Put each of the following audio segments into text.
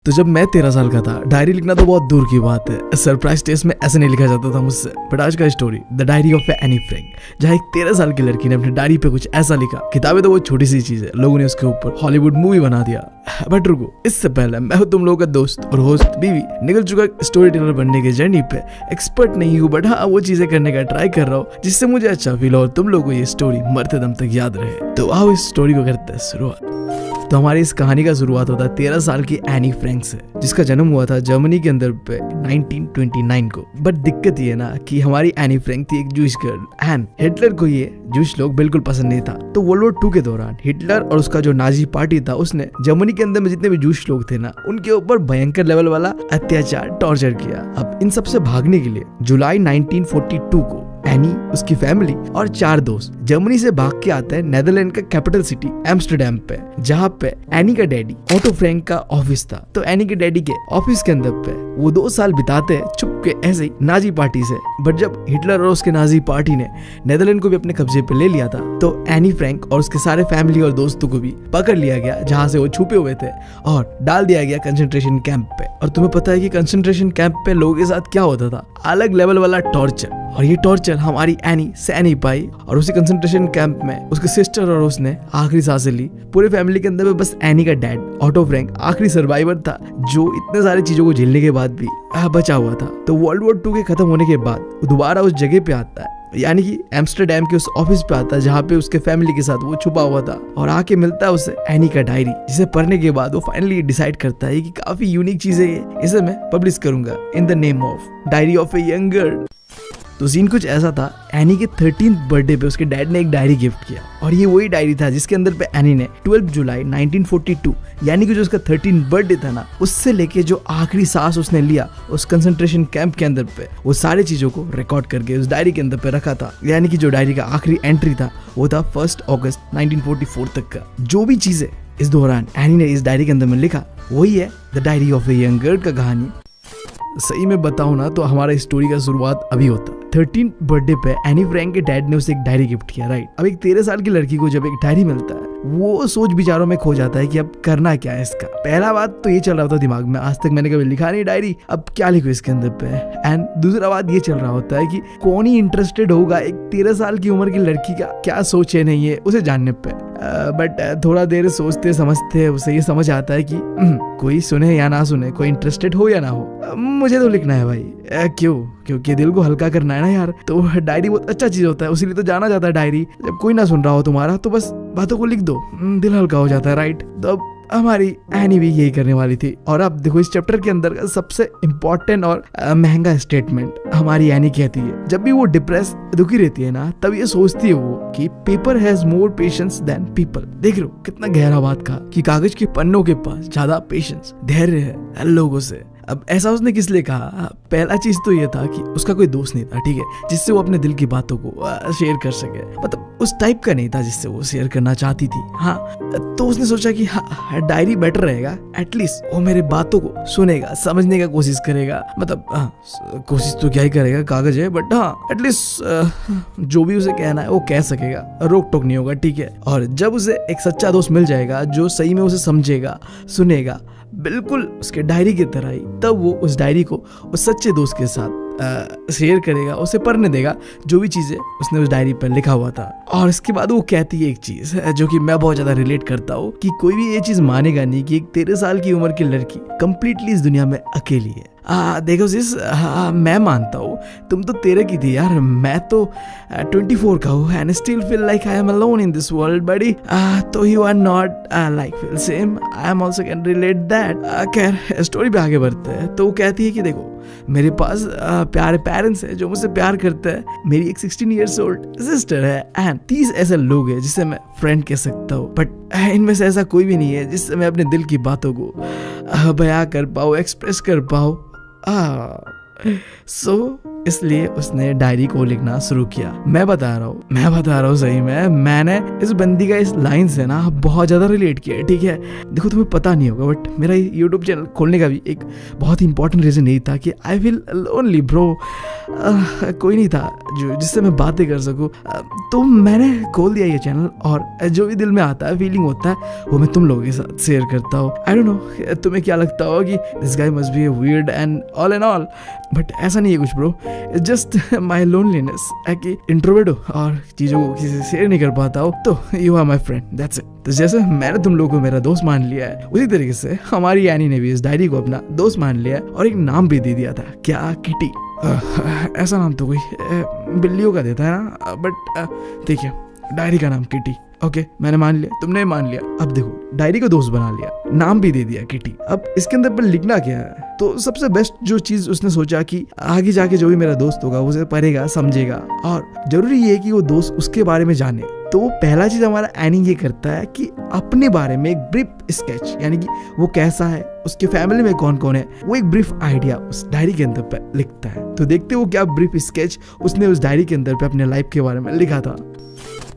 तो जब मैं 13 साल का था, डायरी लिखना तो बहुत दूर की बात है, सरप्राइज टेस्ट में ऐसे नहीं लिखा जाता था मुझसे। बट आज का story the diary of Anne Frank, जहाँ एक 13 साल की लड़की ने अपनी डायरी पे कुछ ऐसा लिखा। किताबें तो वो छोटी सी चीज है, लोगों ने उसके ऊपर हॉलीवुड मूवी बना दिया। बट रुको, इससे पहले मैं हूँ तुम लोगों का दोस्त और होस्ट बीवी, निकल चुका स्टोरी टेलर बनने की जर्नी पे। एक्सपर्ट नहीं हूँ, बट हाँ वो चीजें करने का ट्राई कर रहा हूँ जिससे मुझे अच्छा फील हो और तुम लोगों को ये स्टोरी मरते दम तक याद रहे। तो आओ इस स्टोरी को करते हैं शुरुआत। तो हमारी इस कहानी का शुरुआत होता है 13 साल की एनी फ्रैंक से, जिसका जन्म हुआ था जर्मनी के अंदर पे 1929 को। बट दिक्कत ये ना कि हमारी एनी फ्रैंक थी एक जूश गर्ल एंड हिटलर को ये जूश लोग बिल्कुल पसंद नहीं था। तो वर्ल्ड वॉर 2 के दौरान हिटलर और उसका जो नाजी पार्टी था उसने जर्मनी के अंदर में जितने भी जूश लोग थे ना, उनके ऊपर भयंकर लेवल वाला अत्याचार, टॉर्चर किया। अब इन सबसे भागने के लिए जुलाई 1942 को एनी, उसकी फैमिली और 4 दोस्त जर्मनी से भाग के आते हैं नेदरलैंड का कैपिटल सिटी एम्स्टर्डम पे, जहाँ पे एनी का डैडी ऑटो फ्रैंक का ऑफिस था। तो एनी के डैडी के ऑफिस के अंदर पे वो 2 साल बिताते हैं छुप के ऐसे ही नाजी पार्टी से। बट जब हिटलर और उसके नाजी पार्टी ने नेदरलैंड को भी अपने कब्जे पे ले लिया था, तो एनी फ्रैंक और उसके सारे फैमिली और दोस्तों को भी पकड़ लिया गया, जहाँ से वो छुपे हुए थे, और डाल दिया गया कंसंट्रेशन कैंप पे। और तुम्हें पता है कि कंसंट्रेशन कैंप पे लोगों के साथ क्या होता था? अलग लेवल वाला टॉर्चर। और ये टॉर्चर हमारी एनी सह नहीं पाई, और उसी कंसंट्रेशन कैंप में उसके सिस्टर और उसने आखिरी सांसें ली। पूरे फैमिली के अंदर में बस एनी का डैड ऑटो फ्रैंक आखिरी सर्वाइवर था, जो इतने सारे चीजों को झेलने के बाद भी बचा हुआ था। तो वर्ल्ड वॉर 2 के खत्म होने के बाद वो दोबारा उस जगह पे आता है, यानी कि एम्स्टर्डम के उस ऑफिस पे आता है जहाँ पे उसके फैमिली के साथ वो छुपा हुआ था, और आके मिलता है उसे एनी का डायरी, जिसे पढ़ने के बाद वो फाइनली डिसाइड करता है कि काफी यूनिक चीज है ये, इसे मैं पब्लिश करूंगा in the name of diary of a young girl. तो सीन कुछ ऐसा था, एनी के 13th बर्थडे पे उसके डैड ने एक डायरी गिफ्ट किया, और ये वही डायरी था जिसके अंदर पे एनी ने 12 जुलाई 1942, यानी कि जो उसका 13th बर्थडे था ना, उससे लेके जो आखिरी सांस उसने लिया उस कंसंट्रेशन कैंप के अंदर पे, वो सारी चीजों को रिकॉर्ड करके उस डायरी के अंदर पे रखा था। यानी कि जो डायरी का आखिरी एंट्री था वो था 1 अगस्त 1944 तक का। जो भी चीजें इस दौरान एनी ने इस डायरी के अंदर में लिखा, वही है the diary of a young girl का कहानी। सही में बताऊं ना तो हमारा स्टोरी का शुरुआत अभी होता है 13th बर्थडे पे एनी फ्रैंक के डैड ने उसे एक डायरी गिफ्ट किया, राइट। अब एक 13 साल की लड़की को जब एक डायरी मिलता है, वो सोच विचारों में खो जाता है कि अब करना क्या है इसका। पहला बात तो ये चल रहा था दिमाग में, आज तक मैंने कभी लिखा नहीं डायरी, अब क्या लिखूं इसके अंदर पे। एंड दूसरा बात ये चल रहा होता है कि कौन ही इंटरेस्टेड होगा एक 13 साल की उम्र की लड़की का क्या सोच है नहीं है उसे जानने पे। बट थोड़ा देर सोचते समझते उसे ये समझ आता है कि कोई सुने या ना सुने, कोई इंटरेस्टेड हो या ना हो, मुझे तो लिखना है भाई। क्यों? क्योंकि दिल को हल्का करना है ना यार। तो डायरी बहुत अच्छा चीज होता है, उसीलिए तो जाना जाता है डायरी। जब कोई ना सुन रहा हो तुम्हारा तो बस बातों को लिख दो, दिल हल्का हो जाता है, राइट। तो अब हमारी एनी भी यही करने वाली थी। और अब देखो इस चैप्टर के अंदर का सबसे इम्पोर्टेंट और महंगा स्टेटमेंट हमारी एनी कहती है, जब भी वो डिप्रेस दुखी रहती है ना, तब ये सोचती है वो कि paper has more patience than people. देख लो कितना गहरा बात कहा कि कागज के पन्नों के पास ज्यादा पेशेंस, धैर्य है लोगों से। अब ऐसा उसने किस लिए कहा? पहला चीज तो ये था कि उसका कोई दोस्त नहीं था, ठीक है, जिससे वो अपने दिल की बातों को शेयर कर सके। मतलब उस टाइप का नहीं था जिससे वो शेयर करना चाहती थी। हाँ, तो उसने सोचा कि हाँ डायरी बेटर रहेगा, एटलीस्ट वो मेरे बातों को सुनेगा, समझने का कोशिश करेगा। मतलब कोशिश तो क्या ही करेगा, कागज है, बट हाँ एटलीस्ट जो भी उसे कहना है वो कह सकेगा, रोक टोक नहीं होगा, ठीक है। और जब उसे एक सच्चा दोस्त मिल जाएगा जो सही में उसे समझेगा, सुनेगा, बिल्कुल उसके डायरी की तरह ही, तब वो उस डायरी को उस सच्चे दोस्त के साथ शेयर करेगा, उसे पढ़ने देगा जो भी चीजें उसने उस डायरी पर लिखा हुआ था। और इसके बाद वो कहती है एक चीज जो कि मैं बहुत ज्यादा रिलेट करता हूँ, कि कोई भी ये चीज मानेगा नहीं कि एक 13 साल की उम्र की लड़की कंप्लीटली इस दुनिया में अकेली है। देखो सिस, मैं मानता हूँ तुम तो 13 की थी यार, मैं तो 24 का हूँ, and still feel like I am alone in this world buddy. तो you are not like feel same, I am also can relate that. खैर स्टोरी पे आगे बढ़ते हैं। तो वो कहती है कि देखो मेरे पास प्यारे पेरेंट्स हैं जो मुझसे प्यार करते हैं, मेरी एक 16 years old सिस्टर है, एंड 30 ऐसे लोग हैं जिससे मैं फ्रेंड कह सकता हूँ। बट इनमें से ऐसा कोई भी नहीं है जिससे मैं अपने दिल की बातों को बयां कर पाऊँ, एक्सप्रेस कर पाऊँ। सो इसलिए उसने डायरी को लिखना शुरू किया। मैं बता रहा हूँ सही में, मैंने इस बंदी का इस लाइन से ना बहुत ज्यादा रिलेट किया है, ठीक है। देखो तुम्हें पता नहीं होगा बट मेरा यूट्यूब चैनल खोलने का भी एक बहुत इंपॉर्टेंट रीजन यही था कि आई फील लोनली ब्रो। कोई नहीं था जिससे मैं बातें कर सकूं, तो मैंने खोल दिया ये चैनल और जो भी दिल में आता है, फीलिंग होता है, वो मैं तुम लोगों के साथ शेयर करता हूँ। आई डोंट नो तुम्हें क्या लगता हो कि this guy must be weird and all, but ऐसा नहीं है कुछ bro. It's just my loneliness है कि इंट्रोवर्ट हो और चीजों को किसी से शेयर नहीं कर पाता हो, तो you are my friend, that's it. तो जैसे मैंने तुम लोगों को मेरा दोस्त मान लिया है, उसी तरीके से हमारी एनी ने भी इस डायरी को अपना दोस्त मान लिया और एक नाम भी दे दिया था। क्या? किटी। ऐसा नाम तो कोई बिल्लियों का देता है ना, बट ठीक है, डायरी का नाम किटी। ओके, मैंने मान लिया, तुमने मान लिया। अब देखो, डायरी को दोस्त बना लिया, नाम भी दे दिया किटी। अब इसके अंदर पर लिखना क्या है? तो सबसे बेस्ट जो चीज उसने सोचा कि आगे जाके जो भी मेरा दोस्त होगा उसे पढ़ेगा, समझेगा, और जरूरी ये है कि वो दोस्त उसके बारे में जाने। तो पहला चीज हमारा एनी ये करता है कि अपने बारे में एक ब्रीफ स्केच, यानी कि वो कैसा है, उसके फैमिली में कौन कौन है, वो एक ब्रीफ आइडिया उस डायरी के अंदर पे लिखता है। तो देखते हो क्या ब्रीफ स्केच उसने उस डायरी के अंदर पे अपने लाइफ के बारे में लिखा था।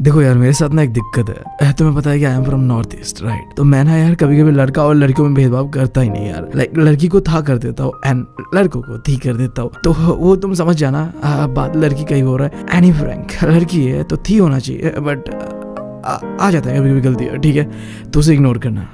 देखो यार, मेरे साथ ना एक दिक्कत है, तुम्हें पता है कि I am from north east, right. तो मैं ना यार कभी कभी लड़का और लड़कियों में भेदभाव करता ही नहीं यार। लाइक लड़की को था कर देता हूँ एंड लड़कों को थी कर देता हूँ। तो वो तुम समझ जाना, बात लड़की का ही हो रहा है। एनी फ्रैंक लड़की है तो थी होना चाहिए, बट आ जाता है कभी कभी गलती है, ठीक है, तो उसे इग्नोर करना।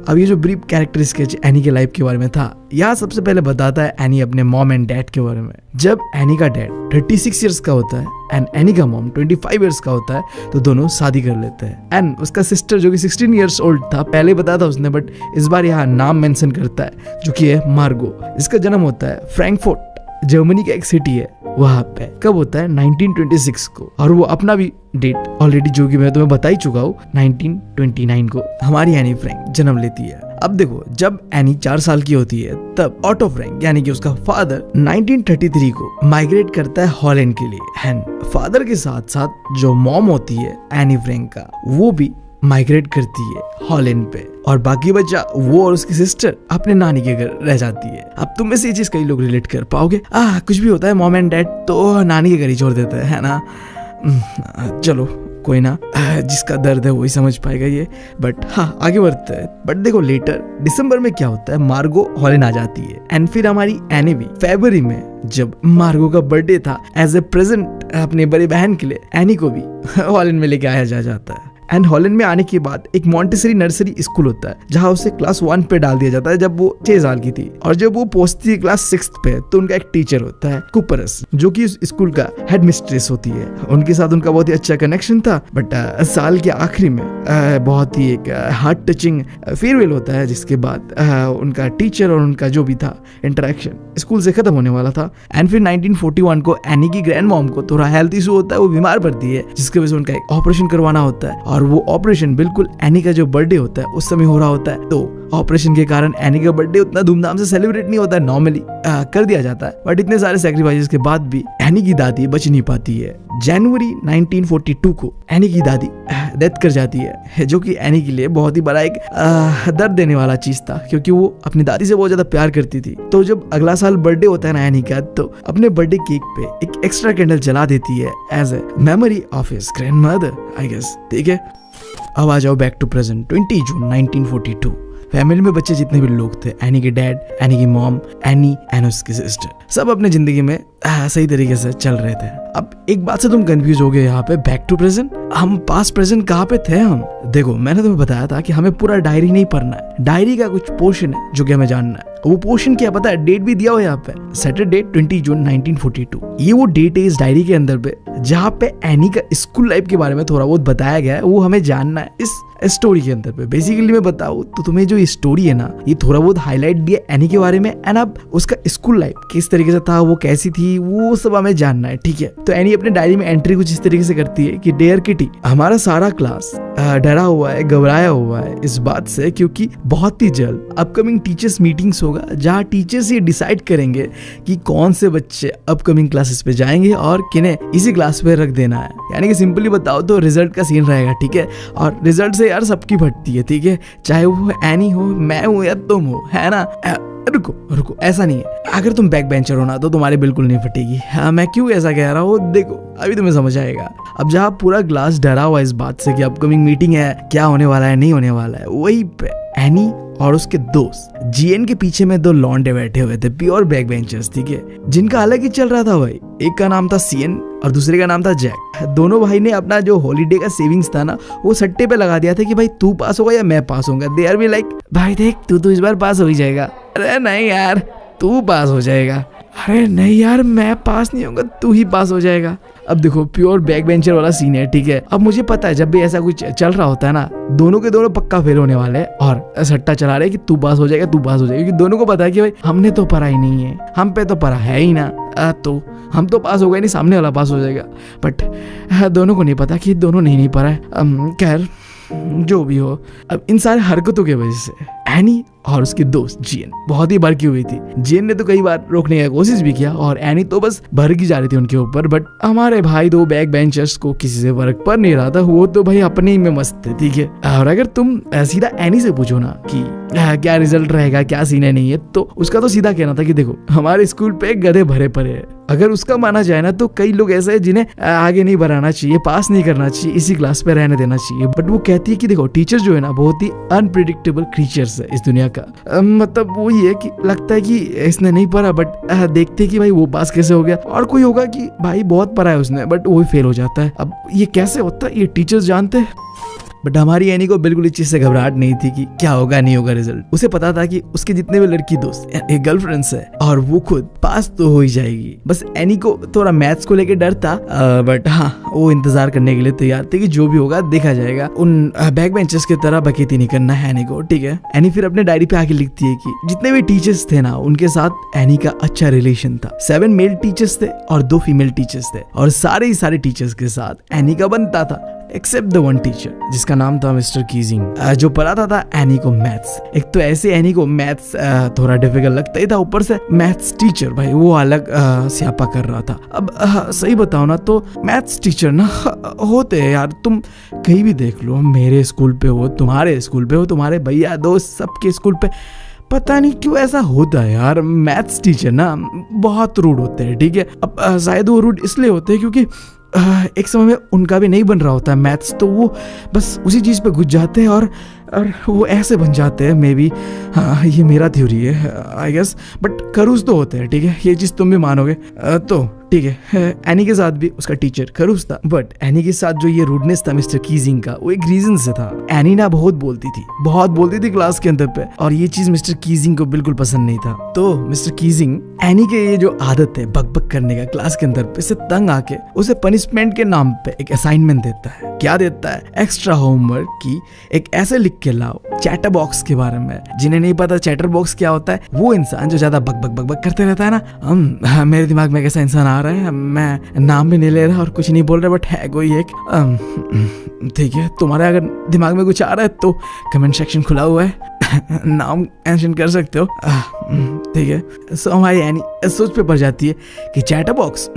अब ये जो ब्रीफ कैरेक्टर स्केच एनी के लाइफ के बारे में था, यहाँ सबसे पहले बताता है एनी अपने मॉम एंड डैड के बारे में। जब एनी का डैड 36 इयर्स का होता है एंड एनी का मॉम 25 इयर्स का होता है, तो दोनों शादी कर लेते हैं। एंड उसका सिस्टर जो कि 16 इयर्स ओल्ड था, पहले बताया था उसने, बट इस बार यहाँ नाम मेंशन करता है, जो कि है मार्गो। इसका जन्म होता है फ्रैंकफर्ट, जर्मनी का एक सिटी है, वहां पे। कब होता है? 1926 को। और वो अपना भी डेट ऑलरेडी जो कि मैं तुम्हें बता ही चुका हूँ, 1929 को हमारी एनी फ्रैंक जन्म लेती है। अब देखो, जब एनी 4 साल की होती है, तब ऑटो फ्रैंक यानी कि उसका फादर 1933 को माइग्रेट करता है हॉलैंड के लिए। एंड फादर के साथ साथ जो मॉम होती है एनी फ्रैंक का, वो भी माइग्रेट करती है हॉलैंड पे, और बाकी बच्चा वो और उसकी सिस्टर अपने नानी के घर रह जाती है। अब तुम में से ये चीज कई लोग रिलेट कर पाओगे, कुछ भी होता है मॉम एंड डैड तो नानी के घर ही छोड़ देते हैं, है ना। चलो कोई ना, जिसका दर्द है वही समझ पाएगा ये, बट हाँ आगे बढ़ते हैं। बट देखो लेटर दिसंबर में क्या होता है, मार्गो हॉलैंड आ जाती है। एंड फिर हमारी एनी भी फरवरी में, जब मार्गो का बर्थडे था, एज ए प्रेजेंट अपने बड़ी बहन के लिए एनी को भी हॉलैंड में लेके आया जाता है। एंड हॉलैंड में आने के बाद एक मॉन्टेसरी नर्सरी स्कूल होता है, जहाँ उसे क्लास 1 पे डाल दिया जाता है जब वो 6 साल की थी। और जब वो पहुंचती है क्लास 6 पे, तो उनका एक टीचर होता है कुपरस, जो कि उस स्कूल का हेड मिस्ट्रेस होती है। उनके साथ उनका बहुत ही अच्छा कनेक्शन था, बट साल के आखिरी में बहुत ही एक हार्ट टचिंग फेयरवेल होता है, जिसके बाद उनका टीचर और उनका जो भी था इंटरेक्शन स्कूल से खत्म होने वाला था। एंड फिर 1941 को एनी की ग्रैंड मॉम को थोड़ा हेल्थ इशू होता है, वो बीमार पड़ती है, जिसकी वजह से उनका एक ऑपरेशन करवाना होता है। और वो ऑपरेशन बिल्कुल एनी का जो बर्थडे होता है उस समय हो रहा होता है। तो ऑपरेशन के कारण एनी का बर्थडे उतना धूमधाम से सेलिब्रेट नहीं होता है, नॉर्मली कर दिया जाता है। बट इतने सारे सैक्रिफाइसेस के बाद भी एनी की दादी बच नहीं पाती है। जनवरी 1942 को एनी की दादी डेथ कर जाती है, जो कि एनी के लिए बहुत ही बड़ा एक दर्द देने वाला चीज था, क्योंकि वो अपनी दादी से बहुत ज्यादा प्यार करती थी। तो जब अगला साल बर्थडे होता है ना एनी का, तो अपने बर्थडे केक पे एक एक्स्ट्रा कैंडल जला देती है as a memory of his grandmother, I guess, ठीक है। अब आ जाओ back to present, 20 June 1942। Family में बच्चे जितने भी लोग थे, एनी के डैड, एनी की मॉम, एनी एंड उसकी सिस्टर, सब अपने जिंदगी में सही तरीके से चल रहे थे। अब एक बात से तुम कंफ्यूज हो गए, यहाँ पे बैक टू प्रेजेंट, हम पास्ट प्रेजेंट कहाँ पे थे हम? देखो मैंने तुम्हें बताया था कि हमें पूरा डायरी नहीं पढ़ना है, डायरी का कुछ पोर्शन है जो कि हमें जानना है। वो पोर्शन क्या पता है? डेट भी दिया हुआ है यहाँ पे, सैटरडे 20 जून 1942। ये वो डेट है इस डायरी के अंदर पे, जहाँ पे एनी का स्कूल लाइफ के बारे में थोड़ा बहुत बताया गया है, वो हमें जानना है इस स्टोरी के अंदर पे। बेसिकली मैं बताऊँ तो तुम्हें जो ये स्टोरी है ना, ये थोड़ा बहुत हाईलाइट दिया एनी के बारे में, एंड अब उसका स्कूल लाइफ किस तरीके से था, वो कैसी थी, वो सब हमें जानना है, ठीक है। तो एनी अपने डायरी में एंट्री कुछ इस तरीके से करती है कि डियर किटी, हमारा सारा क्लास डरा हुआ है, घबराया हुआ है इस बात से, क्योंकि बहुत ही जल्द अपकमिंग टीचर्स मीटिंग्स होगा, जहाँ टीचर्स ये डिसाइड करेंगे कि कौन से बच्चे अपकमिंग क्लासेस पे जाएंगे और किन्हें इसी क्लास पे रख देना है। यानी कि सिंपली बताओ तो रिजल्ट का सीन रहेगा, ठीक है। और रिजल्ट से यार सबकी फटती है, ठीक है, चाहे वो एनी हो, मैं हूँ या तुम हो, है ना। रुको रुको, ऐसा नहीं है। अगर तुम बैक बेंचर हो ना तो तुम्हारी बिल्कुल नहीं फटेगी। हाँ, मैं क्यों ऐसा कह रहा हूँ देखो, अभी तुम्हें समझ आएगा। अब जहाँ पूरा क्लास डरा हुआ इस बात से कि अपकमिंग मीटिंग है, क्या होने वाला है नहीं होने वाला है, वहीं पे एनी और उसके दोस्त जीएन के पीछे में दो लौंडे बैठे हुए थे, प्योर बैक बेंचर्स, ठीक है, जिनका अलग ही चल रहा था भाई। एक का नाम था सीएन और दूसरे का नाम था जैक। दोनों भाई ने अपना जो हॉलीडे का सेविंग्स था ना वो सट्टे पे लगा दिया था कि भाई तू पास होगा या मैं पास होऊंगा। दे आर बी लाइक, भाई देख तू तो इस बार पास हो ही जाएगा। अरे नहीं यार, तू पास हो जाएगा। अरे नहीं यार, मैं पास नहीं होऊंगा, तू ही पास हो जाएगा। अब देखो प्योर बैक बेंचर वाला सीन है, ठीक है। अब मुझे पता है जब भी ऐसा कुछ चल रहा होता है ना, दोनों के दोनों पक्का फेल होने वाले हैं और सट्टा चला रहे हैं कि तू पास हो जाएगा, तू पास हो जाएगा, क्योंकि दोनों को पता है कि भाई हमने तो पढ़ा ही नहीं है, हम पे तो पढ़ा है ही ना, तो हम तो पास हो गए नहीं, सामने वाला पास हो जाएगा। बट दोनों को नहीं पता कि दोनों नहीं पढ़ा है। खैर जो भी हो, अब इन सारे हरकतों की वजह से एनी और उसके दोस्त जीएन बहुत ही भड़की हुई थी। जीएन ने तो कई बार रोकने की कोशिश भी किया और एनी तो बस भड़की जा रही थी उनके ऊपर। बट हमारे भाई दो बैक बेंचर्स को किसी से फर्क पड़ नहीं रहा था, वो तो भाई अपने ही में मस्त थे, ठीक है। और अगर तुम सीधा एनी से पूछो ना कि क्या रिजल्ट रहेगा, क्या सीन है नहीं है, तो उसका तो सीधा कहना था कि देखो हमारे स्कूल पे गधे भरे पड़े हैं। अगर उसका माना जाए ना तो कई लोग ऐसे हैं जिन्हें आगे नहीं बढ़ाना चाहिए, पास नहीं करना चाहिए, इसी क्लास पे रहने देना चाहिए। बट वो कहती है कि देखो टीचर जो है ना बहुत ही अनप्रिडिक्टेबल क्रीचर्स है इस दुनिया का। मतलब वो ये है कि लगता है कि इसने नहीं पढ़ा बट देखते कि भाई वो पास कैसे हो गया, और कोई होगा कि भाई बहुत पढ़ा है उसने बट वो फेल हो जाता है। अब ये कैसे होता है ये टीचर्स जानते हैं। बट हमारी एनी को बिल्कुल इस चीज से घबराहट नहीं थी कि क्या होगा नहीं होगा रिजल्ट। उसे पता था कि उसके जितने भी लड़की दोस्त एक गर्लफ्रेंड्स है और वो खुद पास तो हो ही जाएगी। बस एनी को थोड़ा मैथ्स को लेके डर था, बट हाँ वो इंतजार करने के लिए तैयार थे कि जो भी होगा देखा जाएगा। उन बैक बेंचर्स की तरह बकेती नहीं करना है एनी को, ठीक है। एनी फिर अपने डायरी पे आके लिखती है कि जितने भी टीचर्स थे ना उनके साथ एनी का अच्छा रिलेशन था। 7 मेल टीचर्स थे और 2 फीमेल टीचर्स थे, और सारे टीचर्स के साथ एनी का बनता था एक्सेप्ट द वन टीचर जिसका नाम था मिस्टर कीजिंग, जो पढ़ाता था एनी को मैथ्स। एक तो ऐसे एनी को मैथ्स थोड़ा डिफिकल्ट लगता ही था, ऊपर से मैथ्स टीचर भाई वो अलग स्यापा कर रहा था। अब सही बताओ ना तो मैथ्स टीचर ना होते हैं यार, तुम कहीं भी देख लो, मेरे स्कूल पे हो, तुम्हारे स्कूल पे हो, तुम्हारे भैया दोस्त सबके स्कूल पे, पता नहीं क्यों ऐसा होता है यार। मैथ्स टीचर ना बहुत रूड होते हैं, ठीक है। अब शायद वो रूड इसलिए होते हैं क्योंकि एक समय में उनका भी नहीं बन रहा होता है मैथ्स, तो वो बस उसी चीज़ पे घुस जाते हैं और वो ऐसे बन जाते हैं। मे बी हाँ ये मेरा थ्योरी है आई गेस, बट खरूस तो होते हैं, ठीक है, ये चीज़ तुम भी मानोगे तो ठीक है। एनी के साथ भी उसका टीचर खरूस था, बट एनी के साथ जो ये रूडनेस था मिस्टर कीजिंग का वो एक रीजन से था। एनी ना बहुत बोलती थी क्लास के अंदर पे, और ये चीज मिस्टर कीजिंग को बिल्कुल पसंद नहीं था। तो मिस्टर कीजिंग एनी के ये जो आदत है बक करने का क्लास के अंदर पे, से तंग आके उसे पनिशमेंट के नाम पे एक असाइनमेंट देता है। क्या देता है? एक्स्ट्रा होमवर्क की एक ऐसे लिख के लाओ चैटर बॉक्स के बारे में। जिन्हें नहीं पता चैटर बॉक्स क्या होता है, वो इंसान जो ज्यादा बक करते रहता है ना। मेरे दिमाग में कैसा इंसान आ रहा है, मैं नाम भी नहीं ले रहा और कुछ नहीं बोल रहा, बट है कोई एक, ठीक है। तुम्हारे अगर दिमाग में कुछ आ रहा है तो कमेंट सेक्शन खुला हुआ है, नाम मेंशन कर सकते हो, ठीक है। सो हमारी एनी सोच पे पड़ जाती है कि चैटर बॉक्स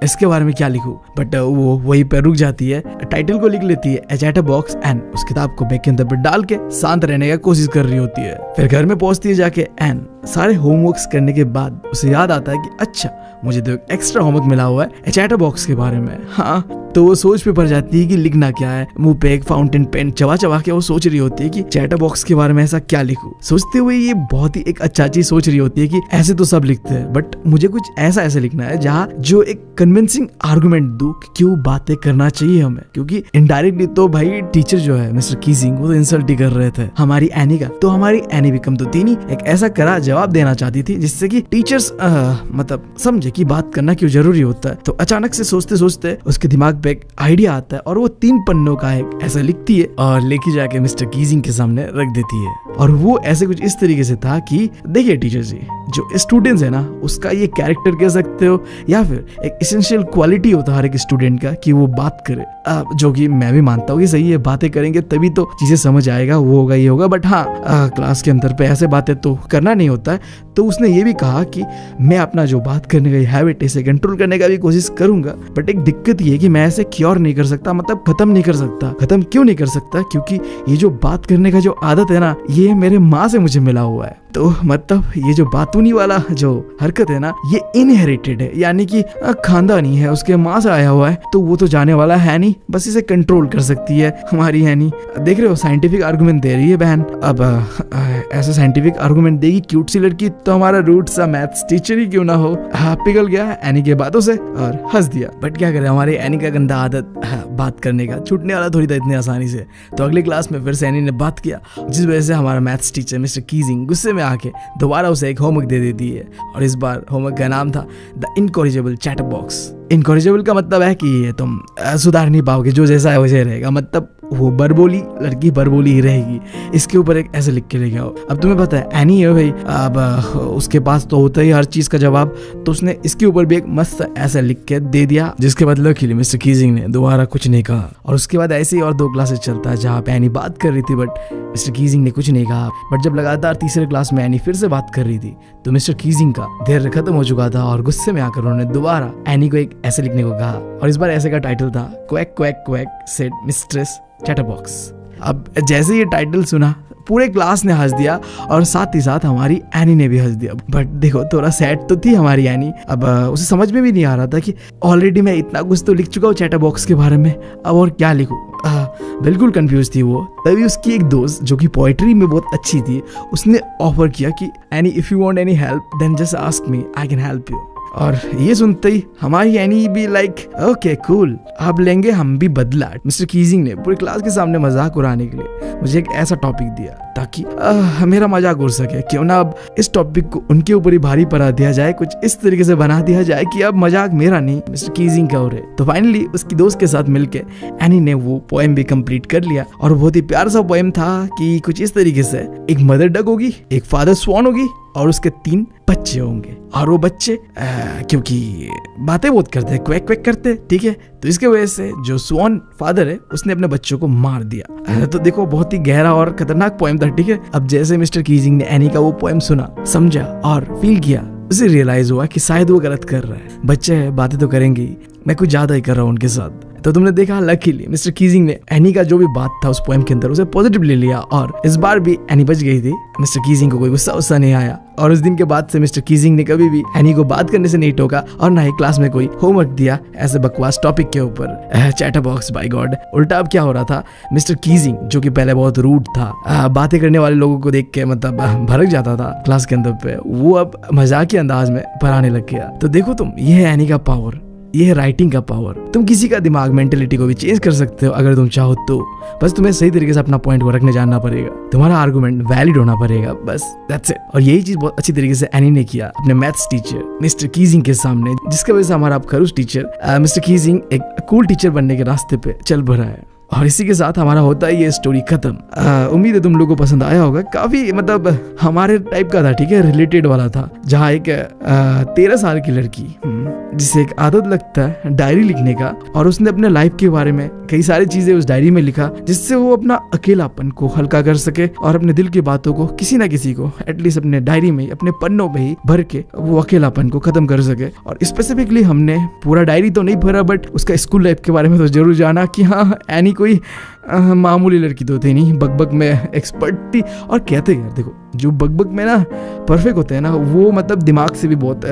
इसके बारे में क्या लिखूं, बट वो वहीं पे रुक जाती है। टाइटल को लिख लेती है चैटर बॉक्स एंड उस किताब को बैग के अंदर पे डाल के शांत रहने का कोशिश कर रही होती है। फिर घर में पहुंचती है जाके एंड सारे होमवर्क्स करने के बाद उसे याद आता है कि अच्छा मुझे तो एक एक्स्ट्रा होमवर्क मिला हुआ है चैटर बॉक्स के बारे में। हाँ, तो वो सोच पे पड़ जाती है कि लिखना क्या है। मुंह पे एक फाउंटेन पेन चबा के वो सोच रही होती है कि चैटर बॉक्स के बारे में ऐसा क्या लिखूं। सोचते हुए ये बहुत ही एक अच्छा चीज सोच रही होती है कि ऐसे तो सब लिखते हैं, बट मुझे कुछ ऐसा लिखना है जहाँ जो एक कन्विंसिंग आर्गुमेंट दूं कि क्यों बातें करना चाहिए हमें, क्योंकि इनडायरेक्टली तो भाई टीचर जो है मिस्टर कीजिंग वो तो इंसल्ट ही कर रहे थे हमारी एनी का। तो हमारी एनी भी कम तो थी नहीं, एक ऐसा कड़ा जवाब देना चाहती थी जिससे कि टीचर्स मतलब समझे कि बात करना क्यों जरूरी होता है। तो अचानक से सोचते उसके दिमाग पे एक आइडिया आता है और वो 3 पन्नों का एक ऐसा लिखती है और लेके जाके मिस्टर कीजिंग के सामने रख देती है। और वो ऐसे कुछ इस तरीके से था कि देखिए टीचर जी, जो स्टूडेंट्स है ना उसका ये कैरेक्टर कह सकते हो या फिर एक एसेंशियल क्वालिटी होता है हर एक स्टूडेंट का कि वो बात करे, जो कि मैं भी मानता हूँ कि सही है, बातें करेंगे तभी तो चीजें समझ आएगा, वो होगा ये होगा। बट हाँ, क्लास के अंदर पे ऐसे बातें तो करना नहीं होता है। तो उसने ये भी कहा कि मैं अपना जो बात करने का हैबिट है इसे कंट्रोल करने का भी कोशिश करूंगा, बट एक दिक्कत ये है कि मैं ऐसे क्योर नहीं कर सकता, मतलब खत्म नहीं कर सकता। खत्म क्यों नहीं कर सकता? क्योंकि ये जो बात करने का जो आदत है ना, ये मेरे माँ से मुझे मिला हुआ है। तो मतलब ये जो बातूनी वाला जो हरकत है ना, ये इनहेरिटेड है, यानी कि खानदानी है, उसके माँ से आया हुआ है, तो वो तो जाने वाला है नहीं, बस इसे कंट्रोल कर सकती है हमारी हैनी। देख रहे हो साइंटिफिक आर्गुमेंट दे रही है बहन। अब ऐसा साइंटिफिक आर्गुमेंट देगी क्यूट सी लड़की, तो हमारा रूट सा मैथ्स टीचर ही क्यों ना हो। पिघल गया एनी के बातों से और हंस दिया। बट क्या करें, हमारे एनी का गंदा आदत बात करने का छूटने वाला थोड़ी था इतनी आसानी से। तो अगली क्लास में फिर से एनी ने बात किया, जिस वजह से हमारा मैथ्स टीचर मिस्टर कीजिंग गुस्से में आके दोबारा उसे एक होमवर्क दे देती है। और इस बार होमवर्क का नाम था द इनकॉरिजेबल चैटर बॉक्स। इनकॉरिजेबल का मतलब है कि तुम सुधार नहीं पाओगे, जो जैसा है वैसे रहेगा, मतलब वो बरबोली लड़की बरबोली ही रहेगी। इसके ऊपर एक ऐसे लिख के लेके आओ। अब तुम्हें पता है एनी है भाई, अब उसके पास तो होता ही हर चीज का जवाब, तो उसने इसके ऊपर भी एक मस्त ऐसा लिख के दे दिया, जिसके बदले के लिए मिस्टर कीजिंग ने दोबारा कुछ नहीं कहा। और उसके बाद ऐसे ही और 2 क्लासेस चलता है जहाँ पे एनी बात कर रही थी, बट मिस्टर कीजिंग ने कुछ नहीं कहा। बट जब लगातार तीसरे क्लास में एनी फिर से बात कर रही थी, तो मिस्टर कीजिंग का धैर्य खत्म हो चुका था और गुस्से में आकर उन्होंने दोबारा एनी को एक ऐसे लिखने को कहा। और इस बार ऐसे का टाइटल था quack quack quack said mistress chatterbox. अब जैसे ये टाइटल सुना, पूरे क्लास ने हंस दिया और साथ ही साथ हमारी एनी ने भी हंस दिया। बट देखो थोड़ा सैड तो थी हमारी एनी। अब उसे समझ में भी नहीं आ रहा था कि ऑलरेडी मैं इतना कुछ तो लिख चुका हूँ चैटर बॉक्स के बारे में, अब और क्या लिखूं। बिल्कुल कंफ्यूज थी वो। तभी उसकी एक दोस्त जो कि पोएट्री में बहुत अच्छी थी, उसने ऑफर किया कि Annie if you want any help then just ask me, I can help you. और ये सुनते ही हमारी एनी भी लाइक ओके कूल, अब लेंगे हम भी बदला। मिस्टर कीजिंग ने पूरी क्लास के सामने मजाक उड़ाने के लिए मुझे एक ऐसा टॉपिक दिया ताकि मेरा मजाक उड़ सके। क्यों ना अब इस टॉपिक को उनके ऊपर ही भारी पड़ा दिया जाए, कुछ इस तरीके से बना दिया जाए कि अब मजाक मेरा नहीं मिस्टर कीजिंग का हो रहे। तो फाइनली उसकी दोस्त के साथ मिलके एनी ने वो पोएम भी कंप्लीट कर लिया। और बहुत ही प्यारा सा पोएम था कि कुछ इस तरीके से, एक मदर डक होगी, एक फादर स्वान होगी और उसके 3 बच्चे होंगे। और वो बच्चे क्योंकि बातें बहुत करते हैं, क्वैक क्वैक करते हैं, ठीक है, तो इसके वजह से जो स्वान फादर है उसने अपने बच्चों को मार दिया। तो देखो बहुत ही गहरा और खतरनाक पोएम था, ठीक है। अब जैसे मिस्टर कीजिंग ने एनी का वो पोएम सुना, समझा और फील किया, उसे रियलाइज हुआ कि शायद वो गलत कर रहा है। बच्चे हैं, बातें तो करेंगे, मैं कुछ ज्यादा ही कर रहा हूँ उनके साथ। तो तुमने देखा लकीली मिस्टर कीजिंग ने एनी का जो भी बात था उस पोएम के अंदर उसे पॉजिटिव ले लिया और इस बार भी एनी बच गई थी। मिस्टर कीजिंग को कोई गुस्सा नहीं आया और उस दिन के बाद से मिस्टर कीजिंग ने कभी भी एनी को बात करने से नहीं टोका और ना ही क्लास में कोई होमवर्क दिया ऐसे बकवास टॉपिक के ऊपर। Chatterbox by God. उल्टा अब क्या हो रहा था, मिस्टर कीजिंग जो कि पहले बहुत रूड था, बातें करने वाले लोगों को देख के मतलब भड़क जाता था क्लास के अंदर पे, वो अब मजाक के अंदाज में पढ़ाने लग गया। तो देखो तुम, ये है एनी का पावर, ये है राइटिंग का पावर। तुम किसी का दिमाग मेंटेलिटी को भी चेंज कर सकते हो अगर तुम चाहो तो। बस तुम्हें सही तरीके से अपना पॉइंट को रखने जानना पड़ेगा, तुम्हारा आर्गुमेंट वैलिड होना पड़ेगा, बस दैट्स इट। और यही चीज बहुत अच्छी तरीके से एनी ने किया अपने मैथ्स टीचर मिस्टर कीजिंग के सामने, जिसकी वजह से हमारा अब खरूस टीचर मिस्टर कीजिंग एक कूल टीचर बनने के रास्ते पे चल बढ़ा है। और इसी के साथ हमारा होता है ये स्टोरी खत्म। उम्मीद है तुम लोगों को पसंद आया होगा। काफी मतलब हमारे टाइप का था, ठीक है, रिलेटेड वाला था, जहाँ एक 13 साल की लड़की जिसे एक आदत लगता है डायरी लिखने का, और उसने अपने लाइफ के बारे में कई सारी चीजें उस डायरी में लिखा जिससे वो अपना अकेलापन को हल्का कर सके और अपने दिल की बातों को किसी ना किसी को एटलीस्ट अपने डायरी में, अपने पन्नों में ही भर के वो अकेलापन को खत्म कर सके। और स्पेसिफिकली हमने पूरा डायरी तो नहीं भरा, बट उसका स्कूल लाइफ के बारे में तो जरूर जाना कि हाँ एनी कोई मामूली लड़की तो थी नहीं, बकबक में एक्सपर्ट थी। और कहते यार देखो, जो बकबक में ना परफेक्ट होते हैं ना, वो मतलब दिमाग से भी बहुत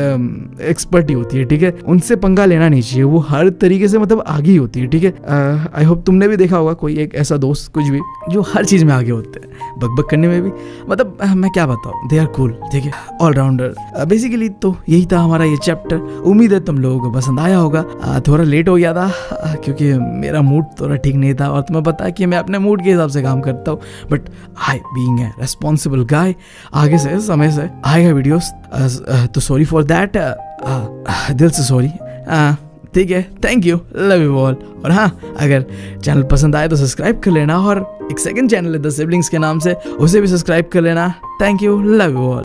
एक्सपर्ट ही होती है, ठीक है। उनसे पंगा लेना नहीं चाहिए, वो हर तरीके से मतलब आगे ही होती है, ठीक है। आई होप तुमने भी देखा होगा कोई एक ऐसा दोस्त कुछ भी जो हर चीज में आगे होते हैं, बकबक करने में भी, मतलब मैं क्या बताऊँ, दे आर कूल, ठीक है, ऑलराउंडर। बेसिकली तो यही था हमारा ये चैप्टर। उम्मीद है तुम लोगों को पसंद आया होगा। थोड़ा लेट हो गया था क्योंकि मेरा मूड थोड़ा ठीक नहीं था, और तुम्हें पता है कि मैं अपने मूड के हिसाब से काम करता हूँ, but I being a responsible guy, आगे से समय से आएगा वीडियोस, तो सॉरी फॉर दैट, दिल से सॉरी, ठीक है। Thank you, love you all. और हाँ, अगर चैनल पसंद आए तो सब्सक्राइब कर लेना, और एक सेकंड चैनल है द सिबलिंग्स के नाम से, उसे भी सब्सक्राइब कर लेना। Thank you, love you all.